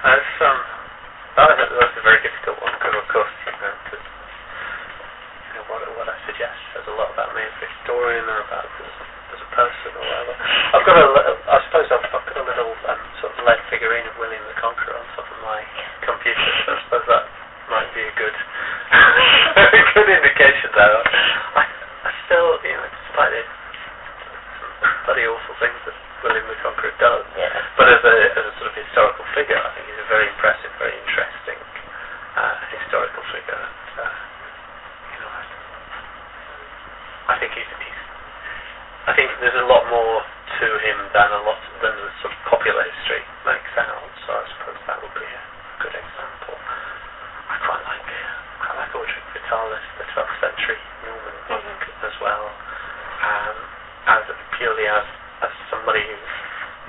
That's a very difficult one because, of course, what I suggest says a lot about me as a historian or about as a person or whatever. I suppose I've got a little sort of lead figurine of William the Conqueror on top of my computer, so I suppose that might be a good, very good indication there. I still, despite the bloody awful things that William the Conqueror does, but as a sort of historical figure, I think he's a very impressive, very interesting historical figure. I think there's a lot more to him than the sort of popular history makes out. So I suppose that would be a good example. I quite like Audric Vitalis, the 12th century Norman monk as well, purely as somebody who's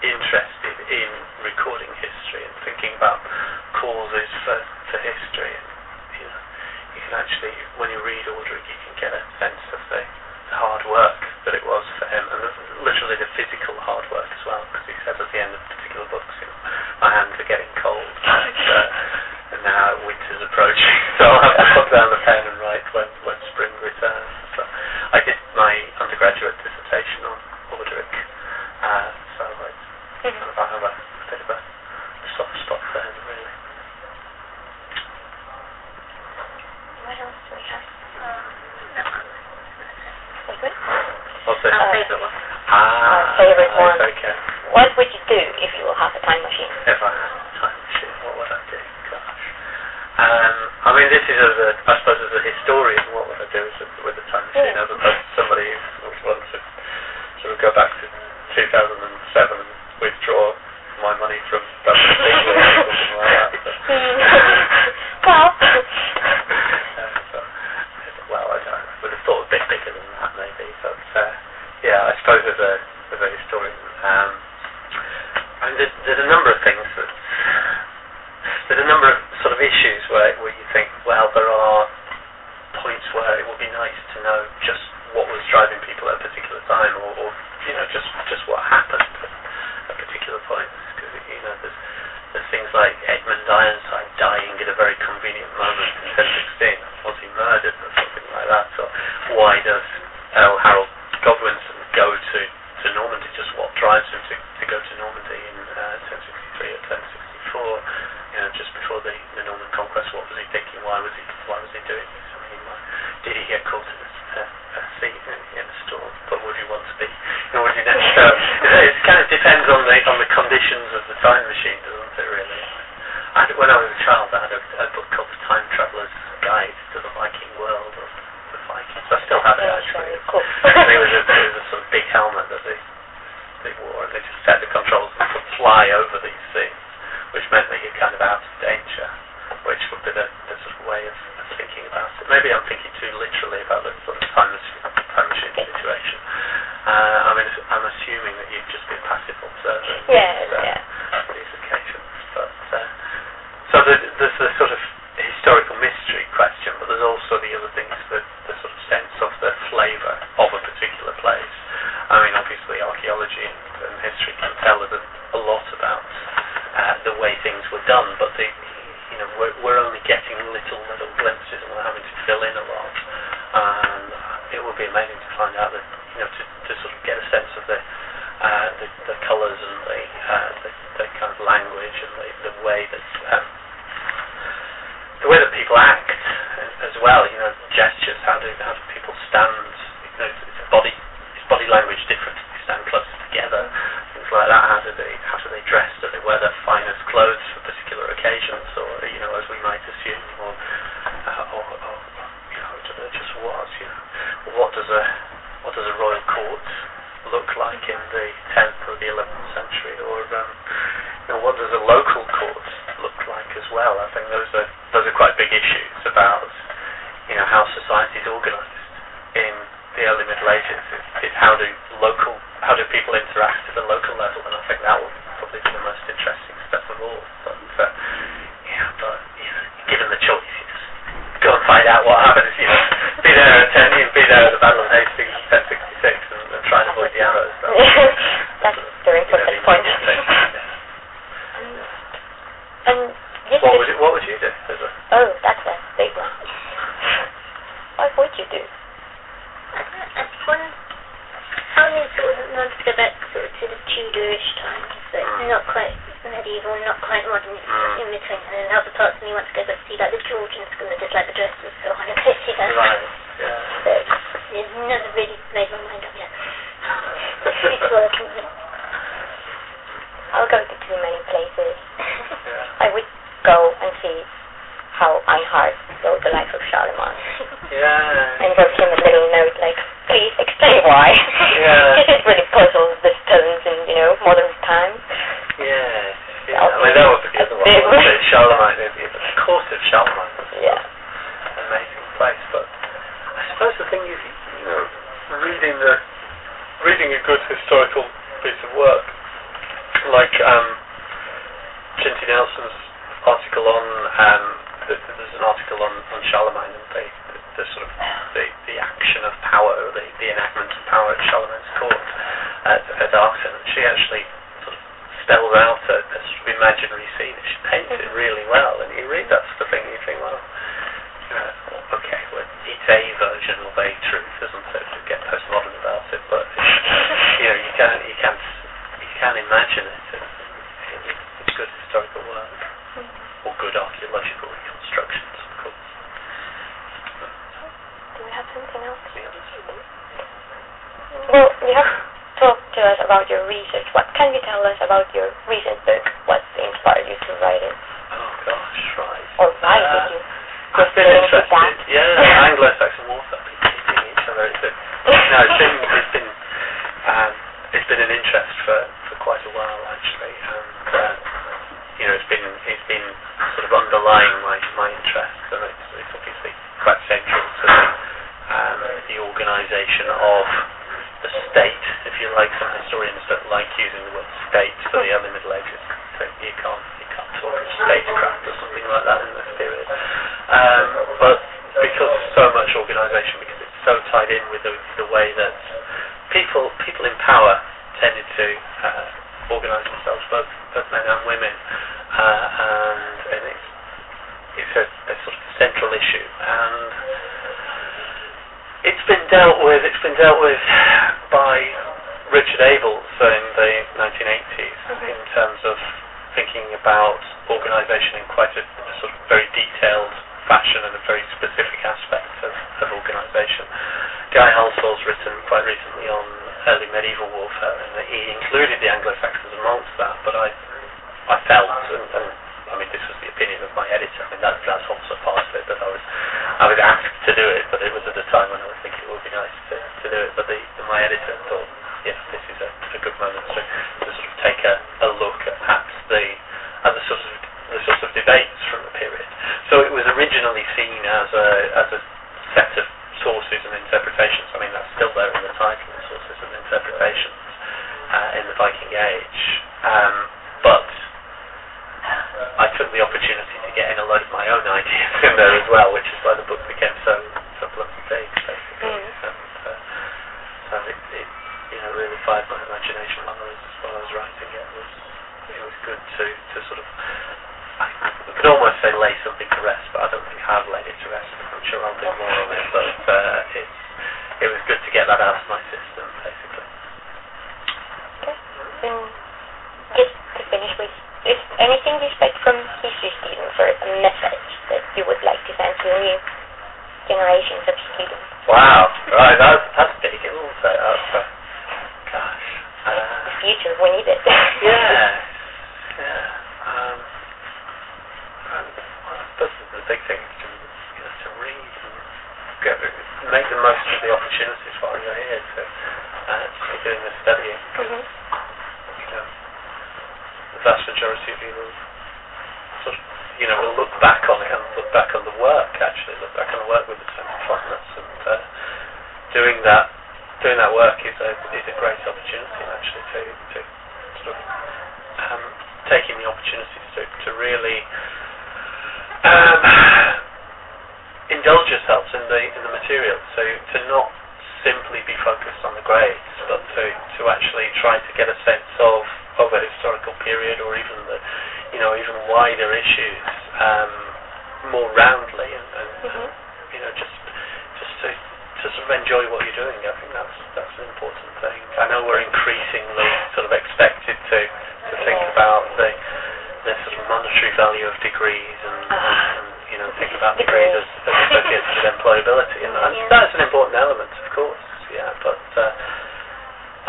interested in recording history and thinking about causes for history. And, you can actually, when you read Audric, you can get a sense of the hard work that it was for him, and literally the physical hard work as well, because he says at the end of particular books, my hands are getting cold, and now winter's approaching, so I'll have to put down the pen and write when spring returns. So I did my undergraduate dissertation on Audric, so I have a bit of a soft spot for him, really. What else do we have? What's it? Our favorite one. Our favorite one. Okay. What would you do if you have a time machine? If I had a time machine, what would I do? Gosh. I mean, this is I suppose as a historian, what would I do with a time machine, as opposed to somebody who wants to sort of go back to 2007 and withdraw my money from that or something like that. I would have thought a bit bigger than that, maybe. But I suppose as a historian, there's a number of things there's a number of sort of issues where you think, well, there are points where it would be nice to know just what was driving people at a particular time, or just what happened at particular points. Because there's things like Edmund Ironside dying at a very convenient moment in 1016. Was he murdered or something like that? Or why does Harold Godwinson go to Normandy? Just what drives him to go to Normandy in 1063 or 1064? Just before the Norman conquest, what was he thinking? Why was he doing this? I mean, did he get caught in a sea in a storm? But would he want to be? Would he next? It kind of depends on the conditions of the time machine, doesn't it? Really. When I was a child, I had a book called The Time Traveller's Guide to the Viking World of the Vikings. I still have it actually. Cool. There was a sort of big helmet that they wore, and they just set the controls and could fly over these things, which meant that you're kind of out of danger, which would be the sort of way of thinking about it. Maybe I'm thinking too literally about the sort of time machine situation. I'm assuming that you'd just be a passive observer in these occasions. But so there's the sort of historical mystery question, but there's also the other things, the sort of sense of the flavour of a particular place. I mean, obviously archaeology and history can tell us a lot about the way things were done, but we're only getting little glimpses, and we're having to fill in a lot. And it would be amazing to find out that to sort of get a sense of the colours and the kind of language and the way that people act as well. Gestures. How do people stand? Is body language different if they stand close together? Things like that. How do they dress? Do they wear their finest clothes for particular occasions, or as we might assume, or do they just what? What does a royal court look like in the 10th or the 11th century, or what does a local court look like as well? I think those are quite big issues about how society is organised in the early Middle Ages. Is how do people interact at a local level, and I think that will probably be the most interesting step of all. But given the choice, you just go and find out what happens. Be there at the Battle of Hastings in 1066 and try and avoid the arrows. That's the important point. And What would you do? Oh, that's a big one. What would you do? I only sort of want to go back sort of to the Tudorish times, so it's not quite medieval, not quite modern, it's in between. And then other parts of me want to go back to see like the Georgian school, just like the dresses so on a bit, you know. Right, yeah. But I've never really made my mind up yet. It's working. I'll go to too many places. Yeah. I would go and see how Einhard wrote the life of Charlemagne. Yeah. And wrote him a little note like, please explain why. Yeah. This really puzzles the students in, modern times. Yeah. I mean, that would be the other one. Charlemagne, the court of Charlemagne was an amazing place. But I suppose the thing is, reading a good historical piece of work, like Ginty Nelson's article on there's an article on Charlemagne and the sort of the action of power, or the enactment of power at Charlemagne's court at Aachen. She actually sort of spells out a sort of imaginary scene. She paints it really well, and you read that sort of thing and you think, well, okay, well, it's a version of a truth, isn't it? To get postmodern about it, but you can imagine it. It's good historical work. Or good archaeological reconstructions, of course. Do we have something else? Well, you have talked to us about your research. What can you tell us about your recent book? What inspired you to write it? Oh gosh, right. Or why did you? I've been interested. Yeah, Anglo-Saxon warfare, people eating each other. It's been an interest for quite a while actually, and it's been sort of underlying my interest, and it's obviously quite central to the organisation of the state, if you like. Some historians don't like using the word state for the early Middle Ages. So you can't talk of statecraft or something like that in this period. But because so much organisation, because it's so tied in with the way that people in power tended to organise themselves, both men and women, and it's a sort of central issue, and it's been dealt with by Richard Abels in the 1980s in terms of thinking about organisation in quite a sort of very detailed fashion and a very specific aspect of organisation. Guy Halsall's written quite recently on early medieval warfare, and he included the Anglo-Saxons amongst that, but I felt, and I mean this was the opinion of my editor, I mean that's also part of it, that I was asked to do it, but it was at a time when I was thinking it would be nice to do it, but my editor thought, this is a good moment to sort of take a look at perhaps the sorts of debates from the period. So it was originally seen as a set of sources and interpretations. I mean that's still there in the title, sources and interpretations in the Viking Age, but I took the opportunity to get in a load of my own ideas in there as well, which is why the book became so bloody big, basically. And so it really fired my imagination while I was writing it. It was good to sort of, I could almost say lay something to rest, but I don't think I have laid it to rest. I'm sure I'll do more on it, but it was good to get that out of my system, basically. Okay. Just to finish with, is anything you expect from history students, or a message that you would like to send to new generations of students? Wow, right, that's big, isn't it? Gosh. The future, we need it. Yeah. I suppose the big thing is to read and make the most of the opportunities while you're here to be doing the studying. The vast majority of you will sort of, will look back on it and look back on the work, look back on the work with a sense of fondness, and doing that work is a great opportunity actually to sort of taking the opportunities to really indulge yourselves in the material, so to not simply be focused on the grades, but to actually try to get a sense of a historical period, or even even wider issues, more roundly and Mhm. you know, just to sort of enjoy what you're doing. I think that's an important thing. I know we're increasingly sort of expected to think about the sort of monetary value of degrees and you know, think about degrees as associated with employability, and that's an important element, of course. Yeah, but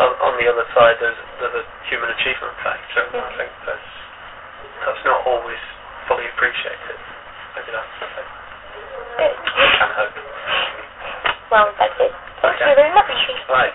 on the other side, there's a human achievement factor, and I think that's not always fully appreciated. Maybe that's the thing. Good. I can hope. Well, that's it. Thank you very much. Right.